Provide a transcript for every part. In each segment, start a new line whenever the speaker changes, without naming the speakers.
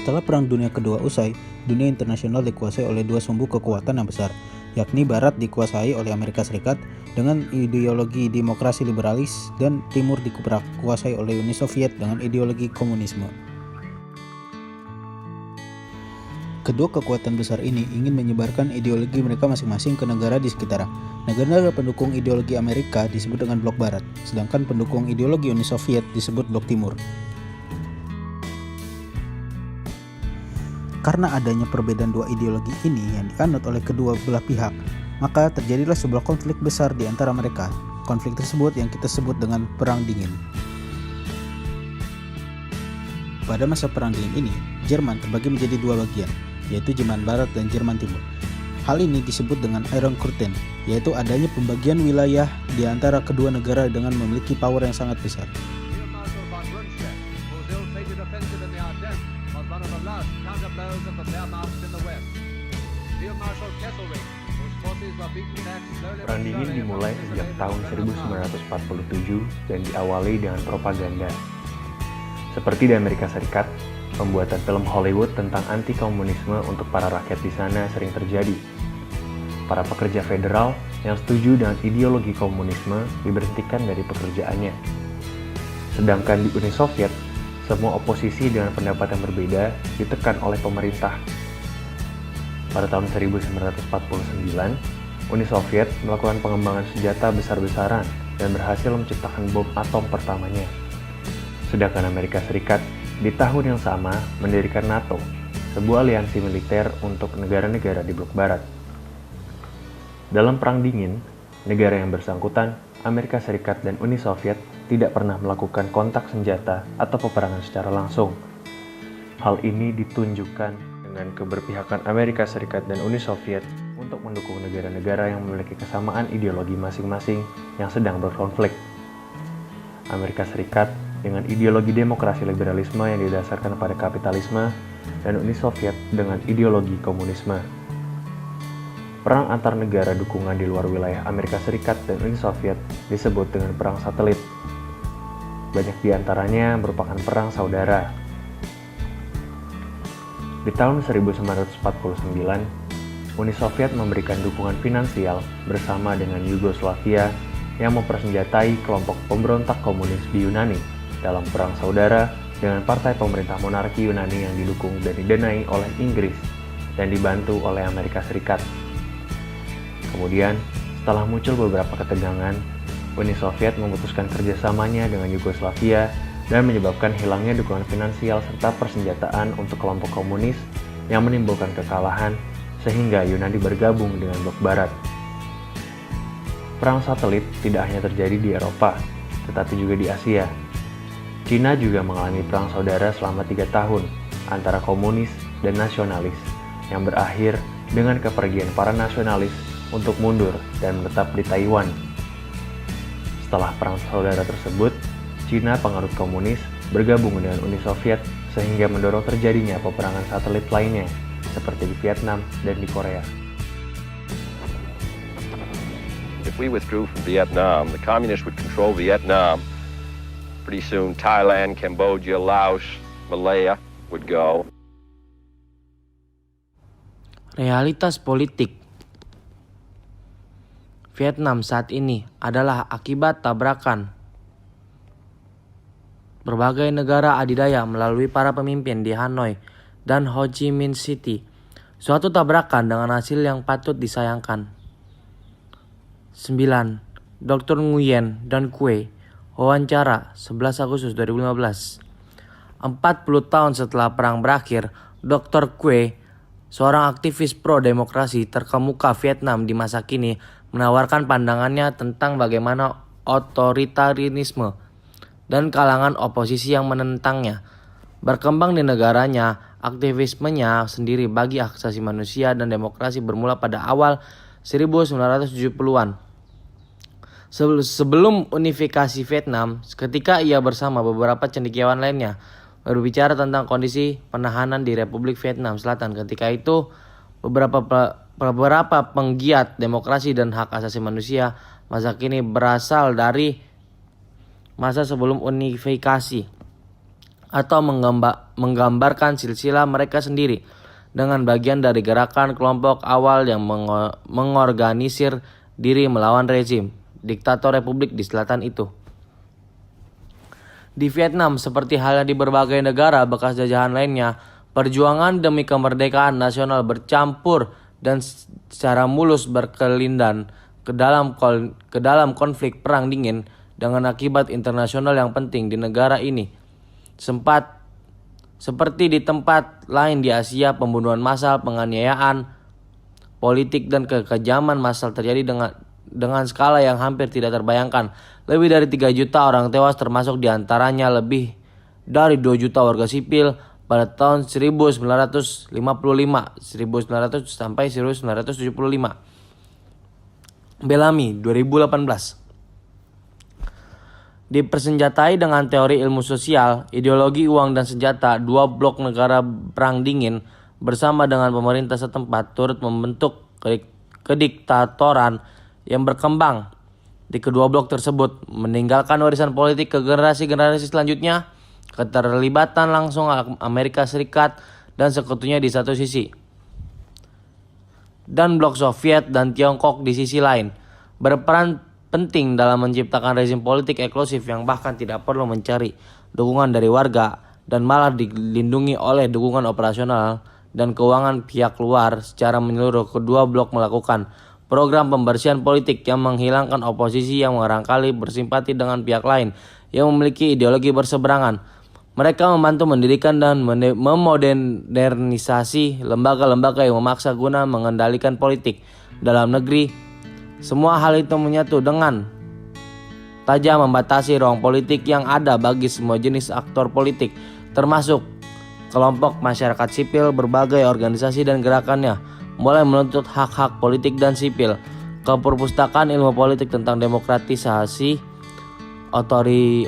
Setelah Perang Dunia Kedua usai, dunia internasional dikuasai oleh dua sumbu kekuatan yang besar, yakni Barat dikuasai oleh Amerika Serikat dengan ideologi demokrasi liberalis dan Timur dikuasai oleh Uni Soviet dengan ideologi komunisme. Kedua kekuatan besar ini ingin menyebarkan ideologi mereka masing-masing ke negara di sekitar. Negara pendukung ideologi Amerika disebut dengan Blok Barat, sedangkan pendukung ideologi Uni Soviet disebut Blok Timur. Karena adanya perbedaan dua ideologi ini yang dianut oleh kedua belah pihak, maka terjadilah sebuah konflik besar di antara mereka. Konflik tersebut yang kita sebut dengan Perang Dingin. Pada masa Perang Dingin ini, Jerman terbagi menjadi dua bagian, yaitu Jerman Barat dan Jerman Timur. Hal ini disebut dengan Iron Curtain, yaitu adanya pembagian wilayah di antara kedua negara dengan memiliki power yang sangat besar.
Perang Dingin dimulai sejak tahun 1947 dan diawali dengan propaganda. Seperti di Amerika Serikat, pembuatan film Hollywood tentang anti-komunisme untuk para rakyat di sana sering terjadi. Para pekerja federal yang setuju dengan ideologi komunisme diberhentikan dari pekerjaannya. Sedangkan di Uni Soviet, semua oposisi dengan pendapat yang berbeda ditekan oleh pemerintah. Pada tahun 1949, Uni Soviet melakukan pengembangan senjata besar-besaran dan berhasil menciptakan bom atom pertamanya. Sedangkan Amerika Serikat di tahun yang sama mendirikan NATO, sebuah aliansi militer untuk negara-negara di Blok Barat. Dalam Perang Dingin, negara yang bersangkutan, Amerika Serikat dan Uni Soviet tidak pernah melakukan kontak senjata atau peperangan secara langsung. Hal ini ditunjukkan dengan keberpihakan Amerika Serikat dan Uni Soviet untuk mendukung negara-negara yang memiliki kesamaan ideologi masing-masing yang sedang berkonflik. Amerika Serikat dengan ideologi demokrasi liberalisme yang didasarkan pada kapitalisme, dan Uni Soviet dengan ideologi komunisme. Perang antar negara dukungan di luar wilayah Amerika Serikat dan Uni Soviet disebut dengan perang satelit. Banyak di antaranya merupakan perang saudara. Di tahun 1949, Uni Soviet memberikan dukungan finansial bersama dengan Yugoslavia yang mempersenjatai kelompok pemberontak komunis di Yunani dalam perang saudara dengan partai pemerintah monarki Yunani yang didukung dan didanai oleh Inggris dan dibantu oleh Amerika Serikat. Kemudian, setelah muncul beberapa ketegangan, Uni Soviet memutuskan kerjasamanya dengan Yugoslavia dan menyebabkan hilangnya dukungan finansial serta persenjataan untuk kelompok komunis yang menimbulkan kekalahan sehingga Yunani bergabung dengan Blok Barat. Perang satelit tidak hanya terjadi di Eropa, tetapi juga di Asia. Cina juga mengalami perang saudara selama 3 tahun antara komunis dan nasionalis yang berakhir dengan kepergian para nasionalis untuk mundur dan menetap di Taiwan. Setelah perang saudara tersebut, Cina penganut komunis bergabung dengan Uni Soviet sehingga mendorong terjadinya peperangan satelit lainnya seperti di Vietnam dan di Korea.
If we withdrew from Vietnam, the communists would control Vietnam. Pretty soon Thailand, Cambodia, Laos, Malaya would go.
Realitas politik Vietnam saat ini adalah akibat tabrakan berbagai negara adidaya melalui para pemimpin di Hanoi dan Ho Chi Minh City. Suatu tabrakan dengan hasil yang patut disayangkan. 9. Dr. Nguyen dan Kue wawancara 11 Agustus 2015. 40 tahun setelah perang berakhir, Dr. Kue, seorang aktivis pro-demokrasi terkemuka Vietnam di masa kini, menawarkan pandangannya tentang bagaimana otoritarianisme dan kalangan oposisi yang menentangnya berkembang di negaranya. Aktivismenya sendiri bagi hak asasi manusia dan demokrasi bermula pada awal 1970-an. Sebelum unifikasi Vietnam, ketika ia bersama beberapa cendekiawan lainnya berbicara tentang kondisi penahanan di Republik Vietnam Selatan. Ketika itu, beberapa penggiat demokrasi dan hak asasi manusia masa kini berasal dari masa sebelum unifikasi. atau menggambarkan silsilah mereka sendiri dengan bagian dari gerakan kelompok awal yang mengorganisir diri melawan rezim diktator republik di selatan itu. Di Vietnam, seperti halnya di berbagai negara bekas jajahan lainnya, perjuangan demi kemerdekaan nasional bercampur dan secara mulus berkelindan ke dalam konflik perang dingin dengan akibat internasional yang penting di negara ini. Seperti di tempat lain di Asia, pembunuhan massal, penganiayaan politik dan kekejaman massal terjadi dengan skala yang hampir tidak terbayangkan. Lebih dari 3 juta orang tewas, termasuk diantaranya lebih dari 2 juta warga sipil pada tahun 1955 sampai 1975. Bellamy, 2018. Dipersenjatai dengan teori ilmu sosial, ideologi uang dan senjata, dua blok negara perang dingin bersama dengan pemerintah setempat turut membentuk kediktatoran yang berkembang di kedua blok tersebut, meninggalkan warisan politik ke generasi-generasi selanjutnya, keterlibatan langsung Amerika Serikat dan sekutunya di satu sisi, dan blok Soviet dan Tiongkok di sisi lain, berperan penting dalam menciptakan rezim politik eksklusif yang bahkan tidak perlu mencari dukungan dari warga dan malah dilindungi oleh dukungan operasional dan keuangan pihak luar. Secara menyeluruh, kedua blok melakukan program pembersihan politik yang menghilangkan oposisi yang barangkali bersimpati dengan pihak lain yang memiliki ideologi berseberangan. Mereka membantu mendirikan dan memodernisasi lembaga-lembaga yang memaksa guna mengendalikan politik dalam negeri. Semua hal itu menyatu dengan tajam membatasi ruang politik yang ada bagi semua jenis aktor politik, termasuk kelompok masyarakat sipil, berbagai organisasi dan gerakannya, mulai menuntut hak-hak politik dan sipil, ke perpustakaan ilmu politik tentang demokratisasi,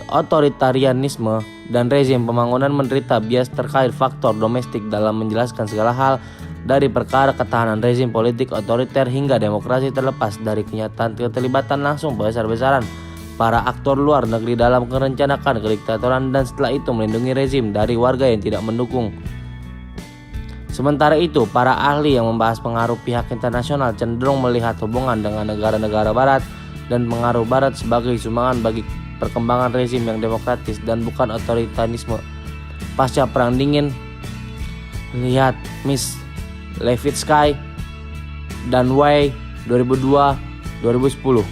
otoritarianisme, dan rezim pembangunan menderita bias terkait faktor domestik dalam menjelaskan segala hal, dari perkara ketahanan rezim politik otoriter hingga demokrasi, terlepas dari kenyataan keterlibatan langsung besar-besaran para aktor luar negeri dalam merencanakan kediktatoran dan setelah itu melindungi rezim dari warga yang tidak mendukung. Sementara itu, para ahli yang membahas pengaruh pihak internasional cenderung melihat hubungan dengan negara-negara barat dan pengaruh barat sebagai sumbangan bagi perkembangan rezim yang demokratis dan bukan otoritarisme. Pasca Perang Dingin, lihat Miss Levitsky dan Wei 2002-2010.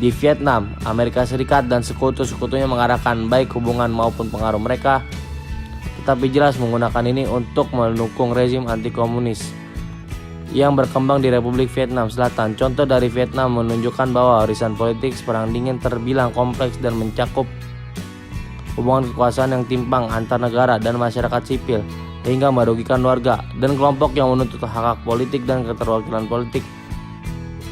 Di Vietnam, Amerika Serikat dan sekutu-sekutunya mengarahkan baik hubungan maupun pengaruh mereka, tetapi jelas menggunakan ini untuk mendukung rezim anti-komunis yang berkembang di Republik Vietnam Selatan. Contoh dari Vietnam menunjukkan bahwa warisan politik Perang Dingin terbilang kompleks dan mencakup hubungan kekuasaan yang timpang antar negara dan masyarakat sipil, hingga merugikan warga dan kelompok yang menuntut hak-hak politik dan keterwakilan politik.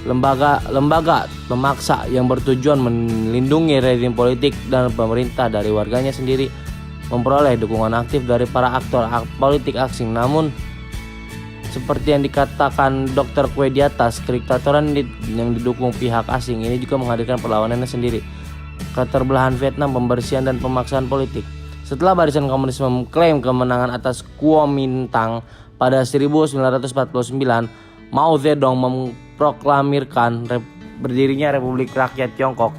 Lembaga pemaksa yang bertujuan melindungi rezim politik dan pemerintah dari warganya sendiri memperoleh dukungan aktif dari para aktor politik asing. Namun, seperti yang dikatakan Dr. Kue di atas, kediktatoran yang didukung pihak asing ini juga menghadirkan perlawanannya sendiri. Keterbelahan Vietnam, pembersihan dan pemaksaan politik. Setelah barisan komunis mengklaim kemenangan atas Kuomintang pada 1949, Mao Zedong memproklamirkan berdirinya Republik Rakyat Tiongkok.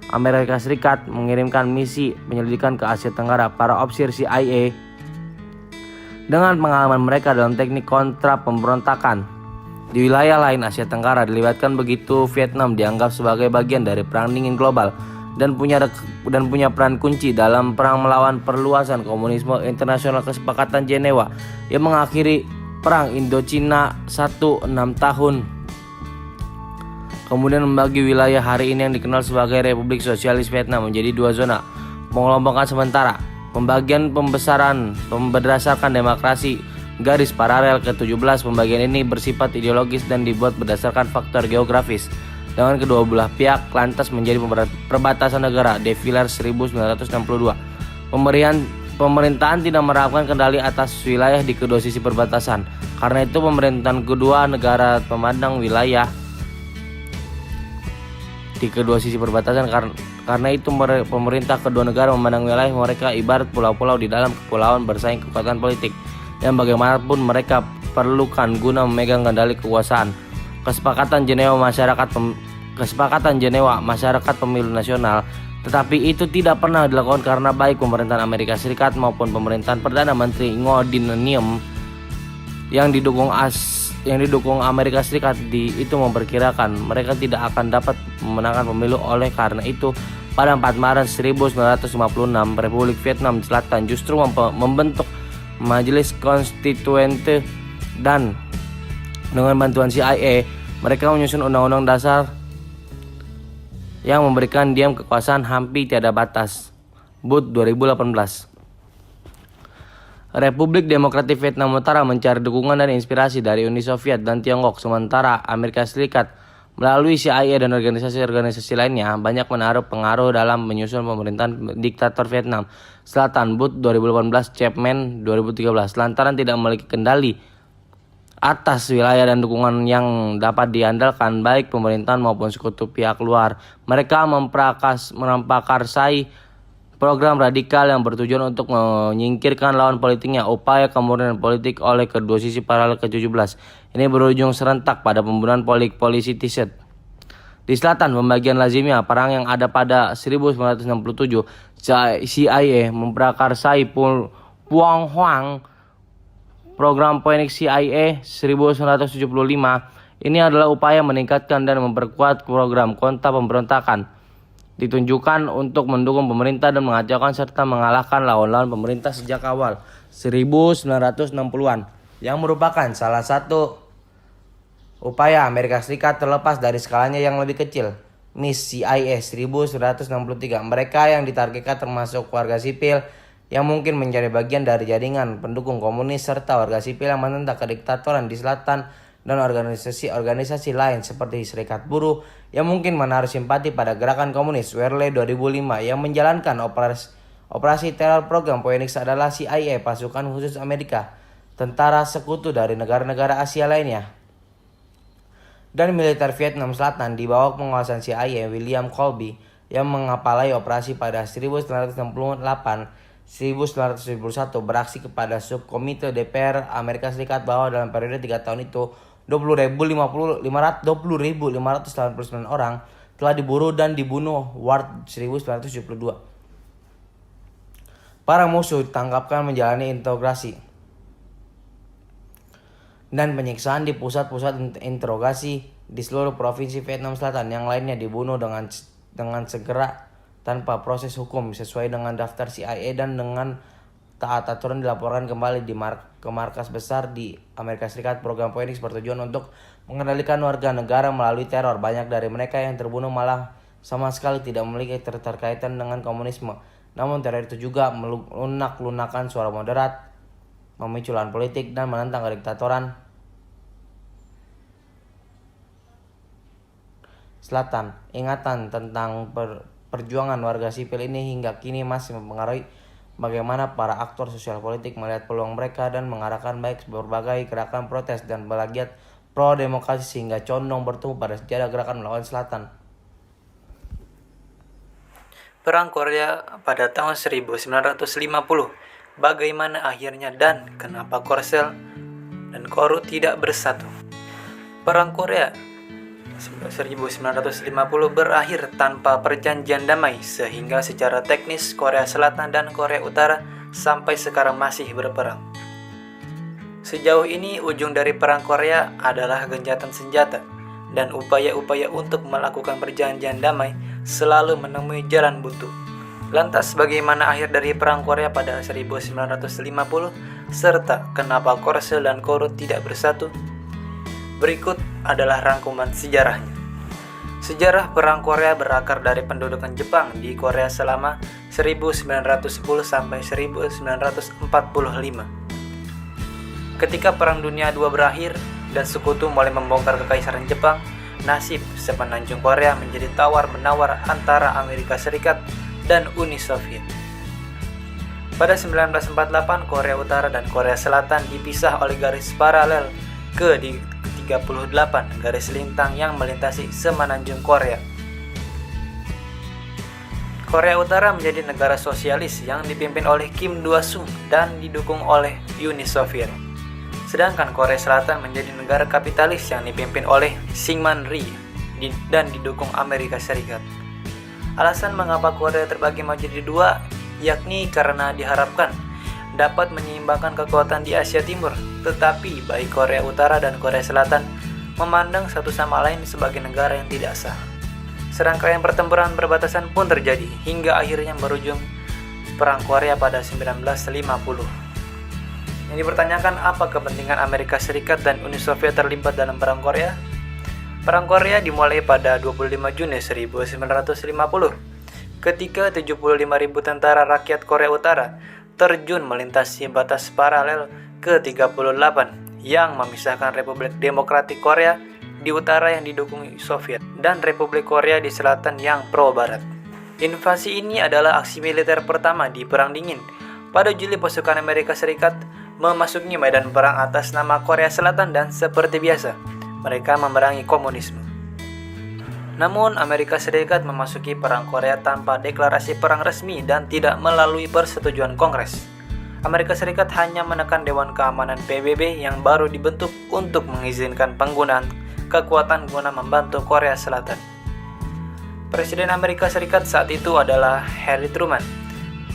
Amerika Serikat mengirimkan misi penyelidikan ke Asia Tenggara. Para ofisir CIA dengan pengalaman mereka dalam teknik kontra pemberontakan di wilayah lain Asia Tenggara dilibatkan. Begitu Vietnam dianggap sebagai bagian dari Perang Dingin global dan punya peran kunci dalam perang melawan perluasan komunisme internasional. Kesepakatan Jenewa yang mengakhiri Perang Indochina 6 tahun kemudian membagi wilayah hari ini yang dikenal sebagai Republik Sosialis Vietnam menjadi 2 zona pengelompokan sementara. Pembagian pembesaran berdasarkan demokrasi garis paralel ke-17. Pembagian ini bersifat ideologis dan dibuat berdasarkan faktor geografis dengan kedua belah pihak lantas menjadi perbatasan negara. De Villers 1962. Pemerintahan tidak menerapkan kendali atas wilayah di kedua sisi perbatasan. Karena itu pemerintahan kedua negara memandang wilayah di kedua sisi perbatasan Karena itu pemerintah kedua negara memandang wilayah mereka ibarat pulau-pulau di dalam kepulauan bersaing kekuatan politik yang bagaimanapun mereka perlukan guna memegang kendali kekuasaan. Kesepakatan Jenewa Masyarakat Pemilu Nasional, tetapi itu tidak pernah dilakukan karena baik pemerintahan Amerika Serikat maupun pemerintahan Perdana Menteri Ngo-Dinh yang didukung Amerika Serikat itu memperkirakan mereka tidak akan dapat memenangkan pemilu. Oleh karena itu, pada 4 Maret 1956, Republik Vietnam Selatan justru membentuk Majelis Konstituente dan dengan bantuan CIA, mereka menyusun undang-undang dasar yang memberikan diam kekuasaan hampir tiada batas. BUT 2018. Republik Demokratik Vietnam Utara mencari dukungan dan inspirasi dari Uni Soviet dan Tiongkok, sementara Amerika Serikat melalui CIA dan organisasi-organisasi lainnya banyak menaruh pengaruh dalam menyusun pemerintahan diktator Vietnam Selatan. BUT 2018, Chapman 2013. Lantaran tidak memiliki kendali atas wilayah dan dukungan yang dapat diandalkan baik pemerintahan maupun sekutu pihak luar, mereka memprakarsai program radikal yang bertujuan untuk menyingkirkan lawan politiknya. Upaya kemurnian politik oleh kedua sisi paralel ke-17 ini berujung serentak pada pembunuhan polisi T-shirt. Di selatan, pembagian lazimnya perang yang ada pada 1967, CIA memprakarsai Puang Hoang. Program Phoenix CIA 1975 ini adalah upaya meningkatkan dan memperkuat program kontra pemberontakan ditunjukkan untuk mendukung pemerintah dan mengacaukan serta mengalahkan lawan-lawan pemerintah sejak awal 1960-an, yang merupakan salah satu upaya Amerika Serikat terlepas dari skalanya yang lebih kecil. Miss CIA 1963, mereka yang ditargetkan termasuk warga sipil yang mungkin menjadi bagian dari jaringan pendukung komunis serta warga sipil yang menentang kediktatoran di selatan dan organisasi-organisasi lain seperti Serikat Buruh yang mungkin menaruh simpati pada gerakan komunis. Werle 2005 yang menjalankan operasi teror program Phoenix adalah CIA, pasukan khusus Amerika, tentara sekutu dari negara-negara Asia lainnya, dan militer Vietnam Selatan di bawah penguasaan CIA. William Colby yang mengapalai operasi pada 1991 beraksi kepada subkomite DPR Amerika Serikat bahwa dalam periode 3 tahun itu 20.589 orang telah diburu dan dibunuh. Ward 1972. Para musuh ditangkapkan menjalani interogasi dan penyiksaan di pusat-pusat interogasi di seluruh provinsi Vietnam Selatan. Yang lainnya dibunuh dengan segera tanpa proses hukum sesuai dengan daftar CIA dan dengan taat aturan dilaporkan kembali ke markas besar di Amerika Serikat. Program Phoenix bertujuan untuk mengendalikan warga negara melalui teror. Banyak dari mereka yang terbunuh malah sama sekali tidak memiliki keterkaitan dengan komunisme. Namun teror itu juga melunak-lunakan suara moderat, memicu lawan politik dan menentang kediktatoran. Selatan, ingatan tentang perjuangan warga sipil ini hingga kini masih mempengaruhi bagaimana para aktor sosial politik melihat peluang mereka dan mengarahkan baik berbagai gerakan protes dan belagiat pro-demokrasi sehingga condong bertemu pada sejarah gerakan melawan Selatan.
Perang Korea pada tahun 1950, bagaimana akhirnya dan kenapa Korsel dan Korea tidak bersatu? Perang Korea 1950 berakhir tanpa perjanjian damai, sehingga secara teknis Korea Selatan dan Korea Utara sampai sekarang masih berperang. Sejauh ini ujung dari perang Korea adalah gencatan senjata, dan upaya-upaya untuk melakukan perjanjian damai selalu menemui jalan buntu. Lantas bagaimana akhir dari perang Korea pada 1950 serta kenapa Korsel dan Korea tidak bersatu? Berikut adalah rangkuman sejarahnya. Sejarah Perang Korea berakar dari pendudukan Jepang di Korea selama 1910 sampai 1945. Ketika Perang Dunia II berakhir dan sekutu mulai membongkar kekaisaran Jepang, nasib semenanjung Korea menjadi tawar-menawar antara Amerika Serikat dan Uni Soviet. Pada 1948, Korea Utara dan Korea Selatan dipisah oleh garis paralel ke-38 garis lintang yang melintasi semenanjung Korea. Korea Utara menjadi negara sosialis yang dipimpin oleh Kim Il-sung dan didukung oleh Uni Soviet. Sedangkan Korea Selatan menjadi negara kapitalis yang dipimpin oleh Syngman Rhee dan didukung Amerika Serikat. Alasan mengapa Korea terbagi menjadi dua yakni karena diharapkan dapat menyeimbangkan kekuatan di Asia Timur, tetapi baik Korea Utara dan Korea Selatan memandang satu sama lain sebagai negara yang tidak sah. Serangkaian pertempuran perbatasan pun terjadi hingga akhirnya berujung Perang Korea pada 1950. Yang dipertanyakan, apa kepentingan Amerika Serikat dan Uni Soviet terlibat dalam Perang Korea? Perang Korea dimulai pada 25 Juni 1950 ketika 75.000 tentara rakyat Korea Utara terjun melintasi batas paralel ke-38 yang memisahkan Republik Demokratik Korea di utara yang didukung Soviet dan Republik Korea di selatan yang pro-barat. Invasi ini adalah aksi militer pertama di Perang Dingin. Pada Juli, pasukan Amerika Serikat memasuki medan perang atas nama Korea Selatan dan seperti biasa, mereka memerangi komunisme. Namun, Amerika Serikat memasuki Perang Korea tanpa deklarasi perang resmi dan tidak melalui persetujuan Kongres. Amerika Serikat hanya menekan Dewan Keamanan PBB yang baru dibentuk untuk mengizinkan penggunaan kekuatan guna membantu Korea Selatan. Presiden Amerika Serikat saat itu adalah Harry Truman,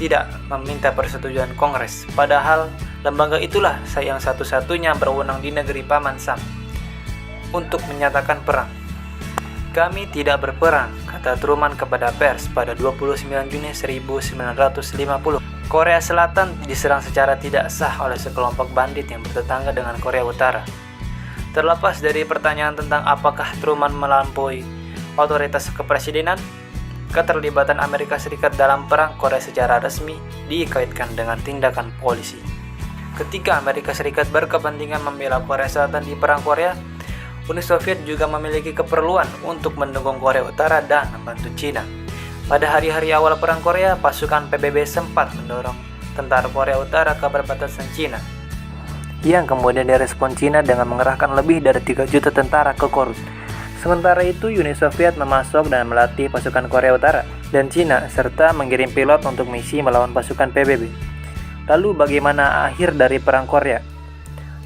tidak meminta persetujuan Kongres, padahal lembaga itulah yang satu-satunya berwenang di negeri Paman Sam untuk menyatakan perang. Kami tidak berperang, kata Truman kepada pers pada 29 Juni 1950. Korea Selatan diserang secara tidak sah oleh sekelompok bandit yang bertetangga dengan Korea Utara. Terlepas dari pertanyaan tentang apakah Truman melampaui otoritas kepresidenan, keterlibatan Amerika Serikat dalam Perang Korea secara resmi dikaitkan dengan tindakan polisi. Ketika Amerika Serikat berkepentingan membela Korea Selatan di Perang Korea, Uni Soviet juga memiliki keperluan untuk mendukung Korea Utara dan membantu Cina. Pada hari-hari awal Perang Korea, pasukan PBB sempat mendorong tentara Korea Utara ke perbatasan Cina, yang kemudian direspon Cina dengan mengerahkan lebih dari 3 juta tentara ke Korut. Sementara itu, Uni Soviet memasok dan melatih pasukan Korea Utara dan Cina, serta mengirim pilot untuk misi melawan pasukan PBB. Lalu bagaimana akhir dari Perang Korea?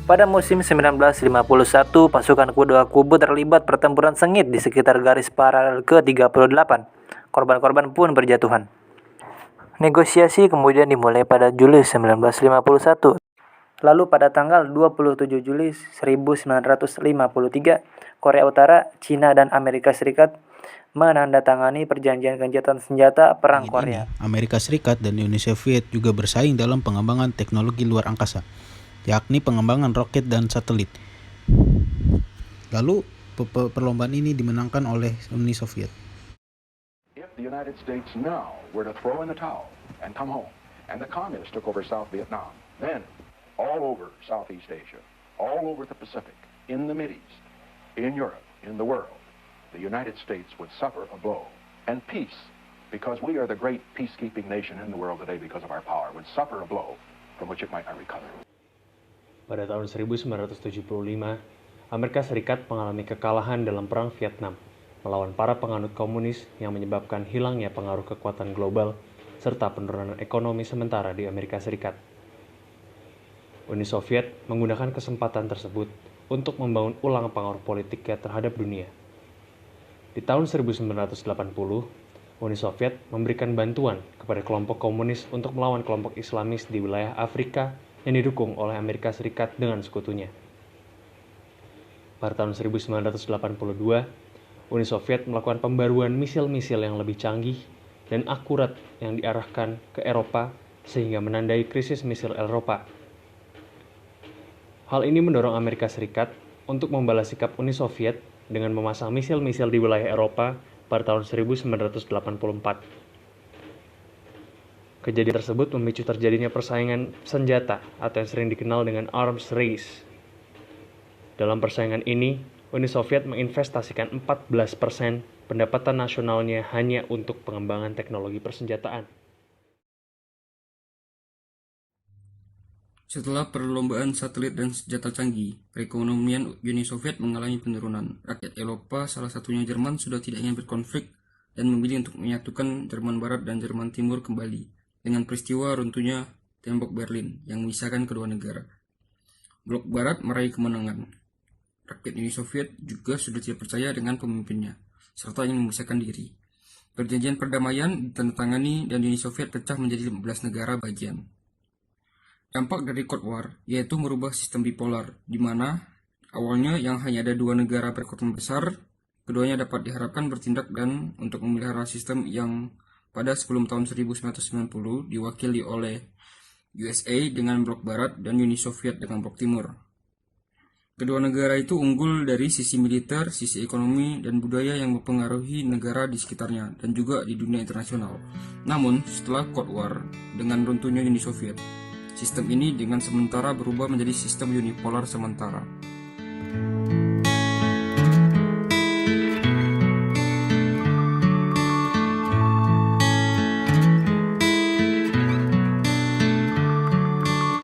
Pada musim 1951, pasukan kedua kubu terlibat pertempuran sengit di sekitar garis paralel ke-38. Korban-korban pun berjatuhan. Negosiasi kemudian dimulai pada Juli 1951. Lalu pada tanggal 27 Juli 1953, Korea Utara, Cina, dan Amerika Serikat menandatangani perjanjian gencatan senjata Perang Korea.
Amerika Serikat dan Uni Soviet juga bersaing dalam pengembangan teknologi luar angkasa, yakni pengembangan roket dan satelit. Lalu perlombaan ini dimenangkan oleh Uni Soviet.
If the United States now were to throw in the towel and come home, and the communists took over South Vietnam, then all over Southeast Asia, all over the Pacific, in the Mideast, in Europe, in the world, the United States would suffer a blow. And peace, because we are the great peacekeeping nation in the world today because of our power, would suffer a blow from which it might not recover.
Pada tahun 1975, Amerika Serikat mengalami kekalahan dalam Perang Vietnam melawan para penganut komunis yang menyebabkan hilangnya pengaruh kekuatan global serta penurunan ekonomi sementara di Amerika Serikat. Uni Soviet menggunakan kesempatan tersebut untuk membangun ulang pengaruh politiknya terhadap dunia. Di tahun 1980, Uni Soviet memberikan bantuan kepada kelompok komunis untuk melawan kelompok Islamis di wilayah Afrika yang didukung oleh Amerika Serikat dengan sekutunya. Pada tahun 1982, Uni Soviet melakukan pembaruan misil-misil yang lebih canggih dan akurat yang diarahkan ke Eropa sehingga menandai krisis misil Eropa. Hal ini mendorong Amerika Serikat untuk membalas sikap Uni Soviet dengan memasang misil-misil di wilayah Eropa pada tahun 1984. Kejadian tersebut memicu terjadinya persaingan senjata atau yang sering dikenal dengan arms race. Dalam persaingan ini, Uni Soviet menginvestasikan 14% pendapatan nasionalnya hanya untuk pengembangan teknologi persenjataan.
Setelah perlombaan satelit dan senjata canggih, perekonomian Uni Soviet mengalami penurunan. Rakyat Eropa, salah satunya Jerman, sudah tidak ingin berkonflik dan memilih untuk menyatukan Jerman Barat dan Jerman Timur kembali dengan peristiwa runtuhnya tembok Berlin yang memisahkan kedua negara. Blok Barat meraih kemenangan. Rakyat Uni Soviet juga sudah tidak percaya dengan pemimpinnya, serta ingin memisahkan diri. Perjanjian perdamaian ditandatangani dan Uni Soviet pecah menjadi 15 negara bagian. Dampak dari Cold War yaitu merubah sistem bipolar, di mana awalnya yang hanya ada dua negara berkekuatan besar, keduanya dapat diharapkan bertindak dan untuk memelihara sistem yang pada sebelum tahun 1990 diwakili oleh USA dengan blok Barat dan Uni Soviet dengan blok Timur. Kedua negara itu unggul dari sisi militer, sisi ekonomi, dan budaya yang mempengaruhi negara di sekitarnya dan juga di dunia internasional. Namun, setelah Cold War, dengan runtuhnya Uni Soviet, sistem ini dengan sementara berubah menjadi sistem unipolar sementara.